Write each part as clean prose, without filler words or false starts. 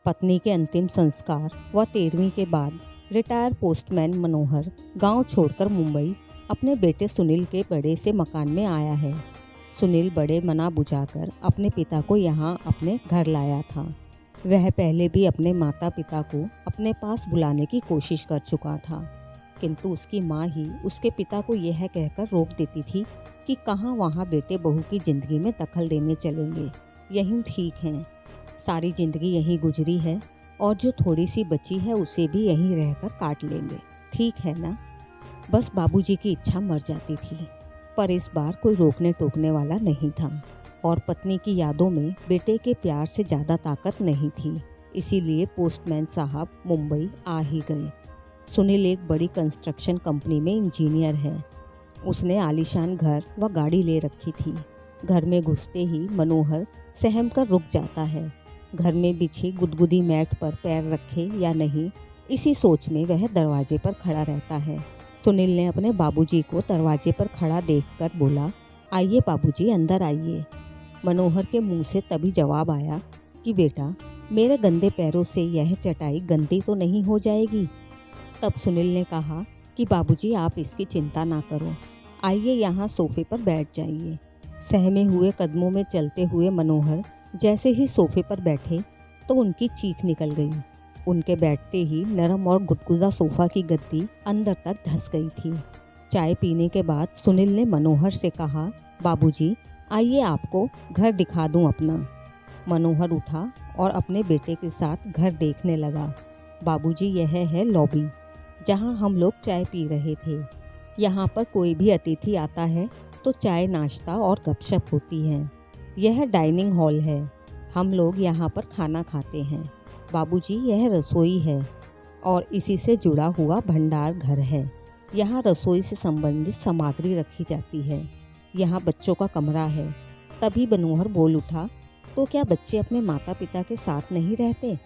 पत्नी के अंतिम संस्कार व 13वीं के बाद रिटायर पोस्टमैन मनोहर गांव छोड़कर मुंबई अपने बेटे सुनील के बड़े से मकान में आया है। सुनील बड़े मना बुझाकर अपने पिता को यहाँ अपने घर लाया था। वह पहले भी अपने माता पिता को अपने पास बुलाने की कोशिश कर चुका था, किंतु उसकी माँ ही उसके पिता को यह कहकर रोक देती थी कि कहाँ वहाँ बेटे बहू की ज़िंदगी में दखल देने चलेंगे, यहीं ठीक हैं। सारी ज़िंदगी यहीं गुजरी है और जो थोड़ी सी बची है उसे भी यहीं रहकर काट लेंगे, ठीक है ना। बस बाबूजी की इच्छा मर जाती थी, पर इस बार कोई रोकने टोकने वाला नहीं था और पत्नी की यादों में बेटे के प्यार से ज़्यादा ताकत नहीं थी। इसीलिए पोस्टमैन साहब मुंबई आ ही गए। सुनील एक बड़ी कंस्ट्रक्शन कंपनी में इंजीनियर है। उसने आलीशान घर व गाड़ी ले रखी थी। घर में घुसते ही मनोहर सहम कर रुक जाता है। घर में बिछी गुदगुदी मैट पर पैर रखे या नहीं, इसी सोच में वह दरवाजे पर खड़ा रहता है। सुनील ने अपने बाबूजी को दरवाजे पर खड़ा देखकर बोला, आइए बाबूजी, अंदर आइए। मनोहर के मुंह से तभी जवाब आया कि बेटा, मेरे गंदे पैरों से यह चटाई गंदी तो नहीं हो जाएगी। तब सुनील ने कहा कि बाबूजी, आप इसकी चिंता ना करो, आइए यहाँ सोफे पर बैठ जाइए। सहमे हुए कदमों में चलते हुए मनोहर जैसे ही सोफे पर बैठे तो उनकी चीख निकल गई। उनके बैठते ही नरम और गुदगुदा सोफा की गद्दी अंदर तक धंस गई थी। चाय पीने के बाद सुनील ने मनोहर से कहा, बाबूजी, आइए आपको घर दिखा दूं अपना। मनोहर उठा और अपने बेटे के साथ घर देखने लगा। बाबूजी, यह है लॉबी जहां हम लोग चाय पी रहे थे। यहाँ पर कोई भी अतिथि आता है तो चाय नाश्ता और गपशप होती है। यह डाइनिंग हॉल है, हम लोग यहाँ पर खाना खाते हैं। बाबूजी, यह रसोई है और इसी से जुड़ा हुआ भंडार घर है। यहाँ रसोई से संबंधित सामग्री रखी जाती है। यहाँ बच्चों का कमरा है। तभी मनोहर बोल उठा, तो क्या बच्चे अपने माता पिता के साथ नहीं रहते?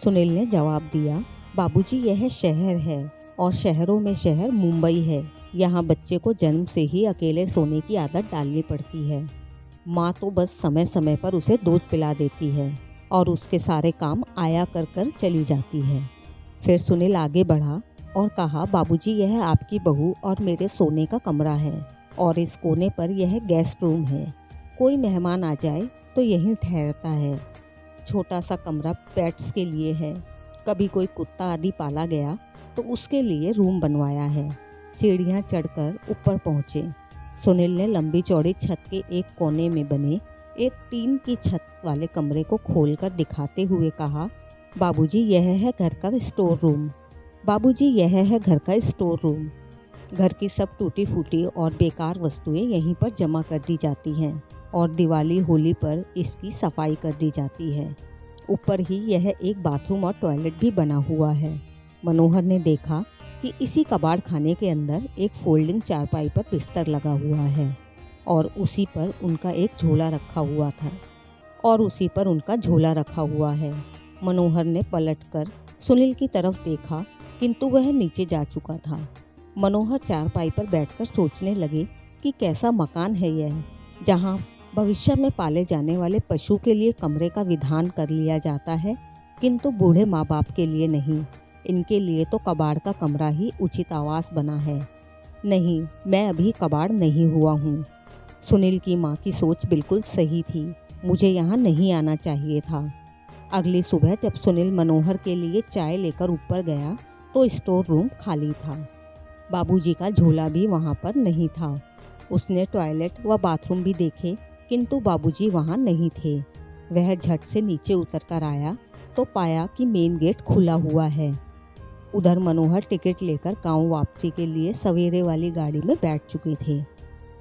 सुनील ने जवाब दिया, बाबूजी, यह शहर है और शहरों में शहर मुंबई है। यहाँ बच्चे को जन्म से ही अकेले सोने की आदत डालनी पड़ती है। माँ तो बस समय समय पर उसे दूध पिला देती है और उसके सारे काम आया कर कर चली जाती है। फिर सुनील आगे बढ़ा और कहा, बाबूजी, यह आपकी बहू और मेरे सोने का कमरा है और इस कोने पर यह गेस्ट रूम है। कोई मेहमान आ जाए तो यहीं ठहरता है। छोटा सा कमरा पेट्स के लिए है। कभी कोई कुत्ता आदि पाला गया तो उसके लिए रूम बनवाया है। सीढ़ियाँ चढ़कर ऊपर पहुँचे। सुनील ने लंबी चौड़ी छत के एक कोने में बने एक टीन की छत वाले कमरे को खोलकर दिखाते हुए कहा, बाबूजी, यह है घर का स्टोर रूम। बाबूजी, यह है घर का स्टोर रूम। घर की सब टूटी फूटी और बेकार वस्तुएं यहीं पर जमा कर दी जाती हैं और दिवाली होली पर इसकी सफाई कर दी जाती है। ऊपर ही यह एक बाथरूम और टॉयलेट भी बना हुआ है। मनोहर ने देखा कि इसी कबाड़ खाने के अंदर एक फोल्डिंग चारपाई पर बिस्तर लगा हुआ है और उसी पर उनका एक झोला रखा हुआ है। मनोहर ने पलटकर सुनील की तरफ देखा, किंतु वह नीचे जा चुका था। मनोहर चारपाई पर बैठकर सोचने लगे कि कैसा मकान है यह, जहां भविष्य में पाले जाने वाले पशु के लिए कमरे का विधान कर लिया जाता है, किंतु बूढ़े माँ बाप के लिए नहीं। इनके लिए तो कबाड़ का कमरा ही उचित आवास बना है। नहीं, मैं अभी कबाड़ नहीं हुआ हूँ। सुनील की माँ की सोच बिल्कुल सही थी। मुझे यहाँ नहीं आना चाहिए था। अगली सुबह जब सुनील मनोहर के लिए चाय लेकर ऊपर गया तो स्टोर रूम खाली था। बाबूजी का झोला भी वहाँ पर नहीं था। उसने टॉयलेट व बाथरूम भी देखे, किंतु बाबूजी वहाँ नहीं थे। वह झट से नीचे उतर कर आया तो पाया कि मेन गेट खुला हुआ है। उधर मनोहर टिकट लेकर गांव वापसी के लिए सवेरे वाली गाड़ी में बैठ चुके थे।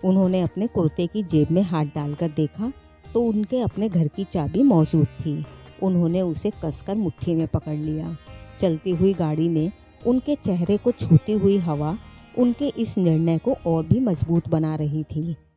उन्होंने अपने कुर्ते की जेब में हाथ डालकर देखा तो उनके अपने घर की चाबी मौजूद थी। उन्होंने उसे कसकर मुट्ठी में पकड़ लिया। चलती हुई गाड़ी में उनके चेहरे को छूती हुई हवा उनके इस निर्णय को और भी मजबूत बना रही थी।